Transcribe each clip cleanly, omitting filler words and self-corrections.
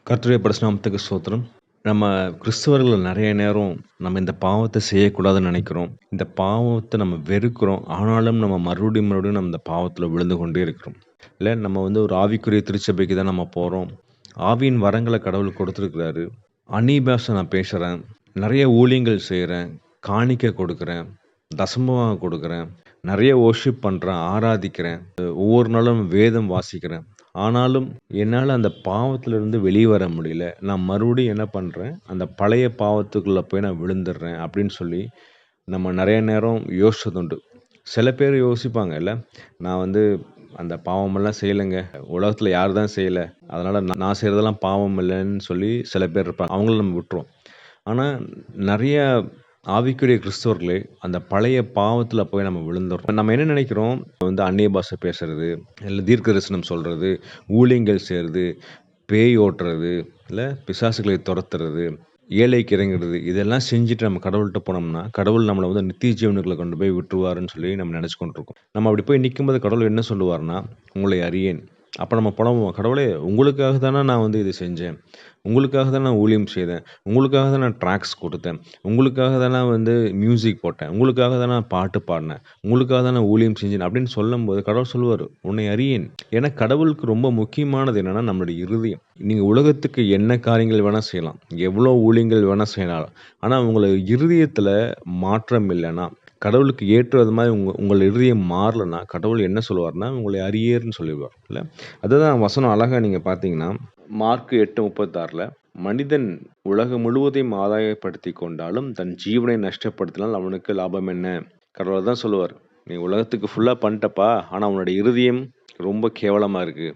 கர்த்தருடைய பரிசுநாமத்துக்கு ஸ்தோத்திரம். நம்ம கிறிஸ்தவர்கள் நெறைய நேரம் நம்ம இந்த பாவத்த செய்யக்கூடாதுன்னு நெனைக்கிறோம். இந்த பாவத்த நம்ம வெறுக்கிறோம். ஆனாலும் நம்ம மறுபடியும் நம்ம இந்த பாவத்துல விழுந்து கொண்டே இருக்கிறோம். இல்ல நம்ம ஒரு ஆவிக்குரிய திருச்சபைக்கு தான் நம்ம போறோம். ஆவியின் வரங்கள கடவுள் கொடுத்திருக்கிறாரு. அந்நிய பாஷை நான் பேசுறேன். நெறைய ஊழியங்கள் செய்றேன். காணிக்கை கொடுக்குறேன். தசமபாகம் கொடுக்குறேன். நெறைய வொர்ஷிப் பண்றேன். ஆராதிக்கிறேன். ஒவ்வொரு நாளும் வேதம் வாசிக்கிறேன். ஆனாலும் என்னால அந்த பாவத்திலிருந்து வெளிய வர முடியல. நான் மறுபடியும் என்ன பண்றேன், அந்த பழைய பாவத்துக்குள்ள போய் நான் விழுந்துடுறேன் அப்படின்னு சொல்லி, நம்ம நெறைய நேரம் யோசிச்சதுண்டு. சில பேர் யோசிப்பாங்கல்ல, நான் அந்த பாவமெல்லாம் செய்யலங்க. உலகத்தில யார் தான் செய்யல. அதனால நான் செய்றதெல்லாம் பாவம் இல்லன்னு சொல்லி சில பேர் இருப்பாங்க. அவங்கள நம்ம விட்டுருவோம். ஆனா நெறைய ஆவிக்குரிய கிறிஸ்தவர்களே அந்த பழைய பாவத்தில போய் நம்ம விழுந்துர்றோம். நம்ம என்ன நெனைக்கிறோம், அந்நிய பாஷை பேசுறது, இல்ல தீர்க்கதரிசனம் சொல்றது, ஊழியங்கள் செய்றது, பேய் ஓட்டுறது, இல்ல பிசாசுகளை தொரத்துறது, ஏழைக்கு இறங்குறது, இதெல்லாம் செஞ்சுட்டு நம்ம கடவுள்ட்ட போனோம்னா, கடவுள் நம்மள நித்திய ஜீவனுக்குள்ள கொண்டு போய் விட்டுருவாருன்னு சொல்லி நம்ம நெனச்சு கொண்டிருக்கோம். நம்ம அப்படி போய் நிக்கும்போது கடவுள் என்ன சொல்லுவார்ன்னா, "உங்களை அறியேன்." அப்ப நம்ம புலம்புவோம், "கடவுளே உங்களுக்காக தான நான் இது செஞ்சேன். உங்களுக்காக தான் நான் ஊழியம் செய்தேன். உங்களுக்காக தான் நான் ட்ராக்ஸ் குடுத்தேன். உங்களுக்காக தான் நான் மியூசிக் போட்டேன். உங்களுக்காக தான் நான் பாட்டு பாடுனேன். உங்களுக்காக தான் நான் ஊழியம் செஞ்சேன்." அப்படின்னு சொல்லும்போது கடவுள் சொல்லுவாரு, "உன்னை அறியேன்." ஏன்னா கடவுளுக்கு ரொம்ப முக்கியமானது என்னன்னா, நம்மளுடைய இருதயம். நீங்க உலகத்துக்கு என்ன காரியங்கள் வேணா செய்யலாம். எவ்வளோ ஊழியங்கள் வேணா செய்யலாம். ஆனா உங்கள இருதயத்துல மாற்றம் இல்லன்னா, கடவுளுக்கு ஏற்றது மாரி உங்கள் இருதயம் மாறலன்னா, கடவுள் என்ன சொல்லுவார்ன்னா, "உங்களை அறியேர்ன்னு" சொல்லிருவார் இல்ல. அதுதான் வசனம் அழகா நீங்க பார்த்தீங்கன்னா, மார்க் 8:36ல மனிதன் உலகம் முழுவதையும் ஆதாயப்படுத்திக் கொண்டாலும், தன் ஜீவனை நஷ்டப்படுத்தினால் அவனுக்கு லாபம் என்ன? கடவுள் அதான் சொல்லுவார். "நீ உலகத்துக்கு ஃபுல்லா பண்ணிட்டப்பா. ஆனா உன்னுடைய இருதயம் ரொம்ப கேவலமா இருக்கு.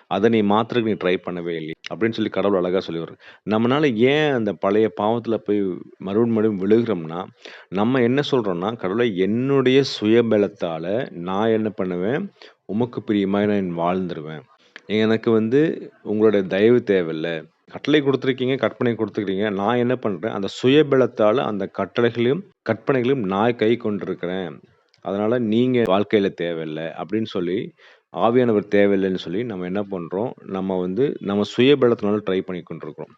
அத நீ மாத்துறதுக்கு நீ ட்ரை பண்ணவே இல்லையே." அப்படின்னு சொல்லி கடவுள் அழகா சொல்லிருவாரு. நம்மனால ஏன் அந்த பழைய பாவத்துல போய் மறுபடியும் விழுகிறோம்னா, நம்ம என்ன சொல்றோம்னா, "கடவுளே என்னுடைய சுயபலத்தால நான் என்ன பண்ணுவேன், உமக்கு பிரியமாய் நான் வாழ்ந்துருவேன். எனக்கு உங்களுடைய தயவு தேவையில்ல. கட்டளை குடுத்துருக்கீங்க, கற்பனை குடுத்துருக்கீங்க. நான் என்ன பண்றேன், அந்த சுயபலத்தால அந்த கட்டளைகளையும், கற்பனைகளையும் நான் கைக்கொண்டிருக்கிறேன். அதனால நீங்க வாழ்க்கையில தேவையில்ல." அப்படின்னு சொல்லி, ஆவியானவர் தேவையில்லன்னு சொல்லி நம்ம என்ன பண்றோம், நம்ம சுயபலத்தினால ட்ரை பண்ணி கொண்டிருக்கிறோம்.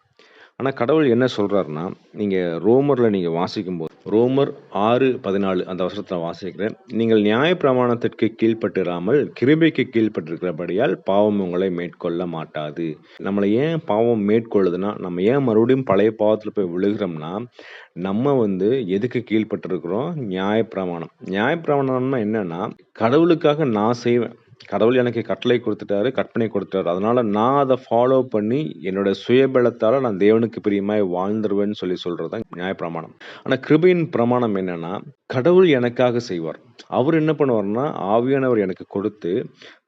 ஆனா கடவுள் என்ன சொல்றாருன்னா, நீங்க ரோமர்ல நீங்க வாசிக்கும்போது, ரோமர் 6:14 அந்த வசனத்த நான் வாசிக்கிறேன். "நீங்கள் நியாயப்பிரமாணத்திற்கு கீழ்ப்பட்டிராமல், கிருபைக்கு கீழ்ப்பட்டிருக்கிறபடியால் பாவம் உங்களை மேற்கொள்ள மாட்டாது." நம்மள ஏன் பாவம் மேற்கொள்ளுதுன்னா, நம்ம ஏன் மறுபடியும் பழைய பாவத்துல போய் விழுகிறோம்னா, நம்ம எதுக்கு கீழ்ப்பட்டிருக்கிறோம்? நியாயப்பிரமாணம். நியாயப்பிரமாணம்னா என்னன்னா, கடவுளுக்காக நான் செய்வேன். கடவுள் எனக்கு கட்டளை குடுத்துட்டாரு, கற்பனை குடுத்துட்டாரு. அதனால நான் அத ஃபாலோ பண்ணி, என்னோட சுயபலத்தால நான் தேவனுக்கு பிரியமாய் வாழ்ந்துருவேன்னு சொல்லி சொல்றது தான் நியாயப்பிரமாணம். ஆனா கிருபையின் பிரமாணம் என்னன்னா, கடவுள் எனக்காக செய்வார். அவரு என்ன பண்ணுவாருன்னா, ஆவியானவர் எனக்கு கொடுத்து,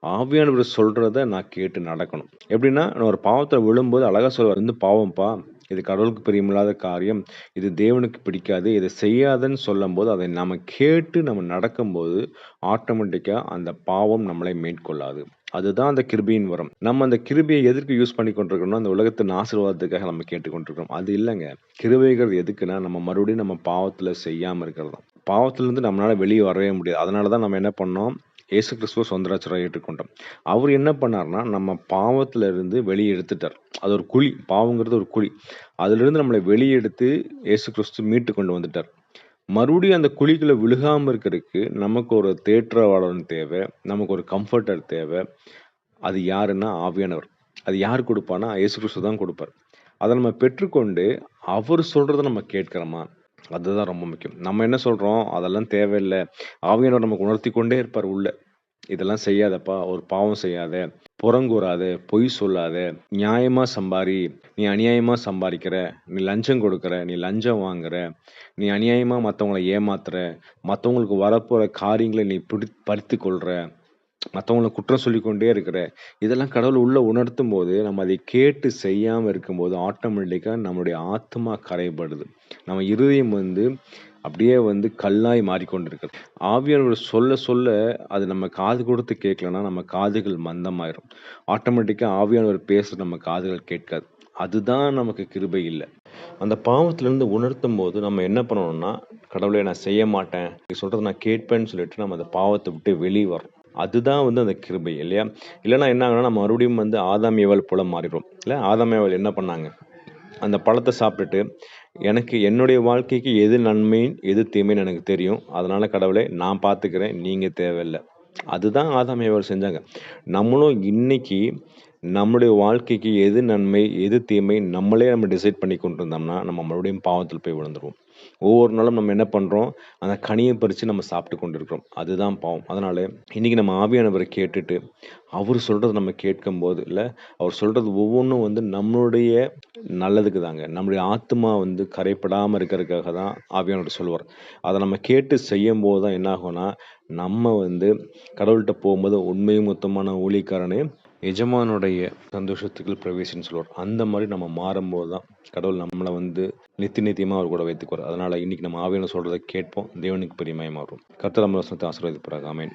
ஆவியானவர் சொல்றத நான் கேட்டு நடக்கணும். எப்படின்னா, நான் ஒரு பாவத்துல விழும்போது அழகா சொல்லுவாரு, "இது பாவம்ப்பா. இது கடவுளுக்கு பிரியமில்லாத காரியம். இது தேவனுக்கு பிடிக்காது. இத செய்யாதன்னு" சொல்லும்போது, அதை நாம கேட்டு நம்ம நடக்கும்போது, ஆட்டோமேட்டிக்கா அந்த பாவம் நம்மளை மேற்கொள்ளாது. அதுதான் அந்த கிருபையின் வரம். நம்ம அந்த கிருபைய எதற்கு யூஸ் பண்ணி கொண்டிருக்கிறோம்னா, அந்த உலகத்தின் ஆசீர்வாதத்துக்காக நம்ம கேட்டுக்கொண்டிருக்கிறோம். அது இல்லங்க. கிருபைங்கிறது எதுக்குன்னா, நம்ம மறுபடியும் நம்ம பாவத்துல செய்யாம இருக்கிறது தான். பாவத்திலிருந்து நம்மளால வெளிய வரவே முடியாது. அதனால தான் நம்ம என்ன பண்ணோம், இயேசு கிறிஸ்துவ சொந்த இரட்சகராக ஏற்றுக்கொண்டோம். அவரு என்ன பண்ணாருன்னா, நம்ம பாவத்துல இருந்து வெளிய எடுத்துட்டார். அது ஒரு குழி. பாவங்கிறது ஒரு குழி. அதிலிருந்து நம்மள வெளிய எடுத்து இயேசு கிறிஸ்து மீட்டு கொண்டு வந்துட்டார். மறுபடியும் அந்த குழிக்குள்ள விழுகாம இருக்கறதுக்கு நமக்கு ஒரு தேற்றரவாளன் தேவை. நமக்கு ஒரு கம்ஃபர்டர் தேவை. அது யாருன்னா ஆவியானவர். அது யார் குடுப்பான்னா, இயேசு கிறிஸ்து தான் குடுப்பார். அத நம்ம பெற்றுக்கொண்டு, அவரு சொல்றத நம்ம கேட்கிறோமா? அதுதான் ரொம்ப முக்கியம். நம்ம என்ன சொல்றோம், அதெல்லாம் தேவையில்ல. ஆவியானவர் நமக்கு உணர்த்திக் கொண்டே இருப்பார் உள்ள. "இதெல்லாம் செய்யாதப்பா, ஒரு பாவம் செய்யாத, புறங்கூறாத, பொய் சொல்லாத, நியாயமா சம்பாரி, நீ அநியாயமா சம்பாரிக்கிற, நீ லஞ்சம் கொடுக்குற, நீ லஞ்சம் வாங்குற, நீ அநியாயமா மத்தவங்கள ஏமாத்துற, மத்தவங்களுக்கு வரப்போற காரியங்கள நீ பறித்துக் கொள்ற, மத்தவங்கள குற்றம் சொல்லிக் கொண்டே இருக்கிற." இதெல்லாம் கடவுள் உள்ள உணர்த்தும்போது, நம்ம அதை கேட்டு செய்யாம இருக்கும்போது, ஆட்டோமேட்டிக்கா நம்முடைய ஆத்துமா கரைபடுது. நம்ம இருதயம் அப்படியே கல்லாய் மாறிக்கொண்டிருக்கிறது. ஆவியானவர் சொல்ல சொல்ல அது நம்ம காது கொடுத்து கேட்கலன்னா, நம்ம காதுகள் மந்தமாயிரும். ஆட்டோமேட்டிக்கா ஆவியானவர் பேசுறது நம்ம காதுகள் கேட்காது. அதுதான் நமக்கு கிருபை இல்ல. அந்த பாவத்திலிருந்து உணர்த்தும்போது நம்ம என்ன பண்ணணும்னா, கடவுளே நான் செய்ய மாட்டேன். நீ சொல்றத நான் கேட்பேன்னு சொல்லிட்டு நம்ம அந்த பாவத்த விட்டு வெளிய வரணும். அதுதான் வந்து அந்த கிருபை இல்லையா? இல்லன்னா என்ன ஆகும்னா, நம்ம மறுபடியும் வந்து ஆதாம் ஏவாள் போல மாறிடுவோம். இல்ல ஆதாம் ஏவாள் என்ன பண்ணாங்க? அந்த பழத்த சாப்பிட்டுட்டு, எனக்கு என்னுடைய வாழ்க்கைக்கு எது நன்மை, எது தீமைன்னு எனக்கு தெரியும். அதனால கடவுளே நான் பார்த்துக்கிறேன். நீங்க தேவையில்ல. அதுதான் ஆதாம் ஏவாள் செஞ்சாங்க. நம்மளும் இன்னைக்கு நம்முடைய வாழ்க்கைக்கு எது நன்மை, எது தீமை நம்மளே நம்ம டிசைட் பண்ணி கொண்டு இருந்தோம்னா, நம்ம மறுபடியும் பாவத்துல போய் விழுந்துருவோம். ஒவ்வொரு நாளும் நம்ம என்ன பண்றோம்? அந்த கனிய பறிச்சு நம்ம சாப்பிட்டு கொண்டு இருக்கிறோம். அதுதான் பாவம். அதனால இன்னைக்கு நம்ம ஆவியானவர கேட்டுட்டு, அவரு சொல்றத நம்ம கேட்கும்போது இல்ல, அவர் சொல்றது ஒவ்வொன்னும் வந்து நம்மளுடைய நல்லதுக்கு தாங்க. நம்முடைய ஆத்துமா வந்து கரைப்படாம இருக்கறதுக்காக தான் ஆவியானவர் சொல்லுவார். அத நம்ம கேட்டு செய்யும்போது தான் என்ன ஆகும்னா, நம்ம வந்து கடவுள்ட்ட போம்போது உண்மையும் உத்தமமான ஊழியக்காரனே, எஜமானுடைய சந்தோஷத்துக்குள் பிரவேசின்னு சொல்லுவார். அந்த மாரி நம்ம மாறும்போது தான் கடவுள் நம்மள வந்து நித்தியமா அவர் கூட வைத்துக்குவார். அதனால இன்னைக்கு நம்ம ஆவியானவர் சொல்றத கேட்போம். தேவனுக்கு பிரியமாய் மாறுவோம். கர்த்தர் நம்ம வசனத்தை ஆசீர்வதிப்பாராக. ஆமென்.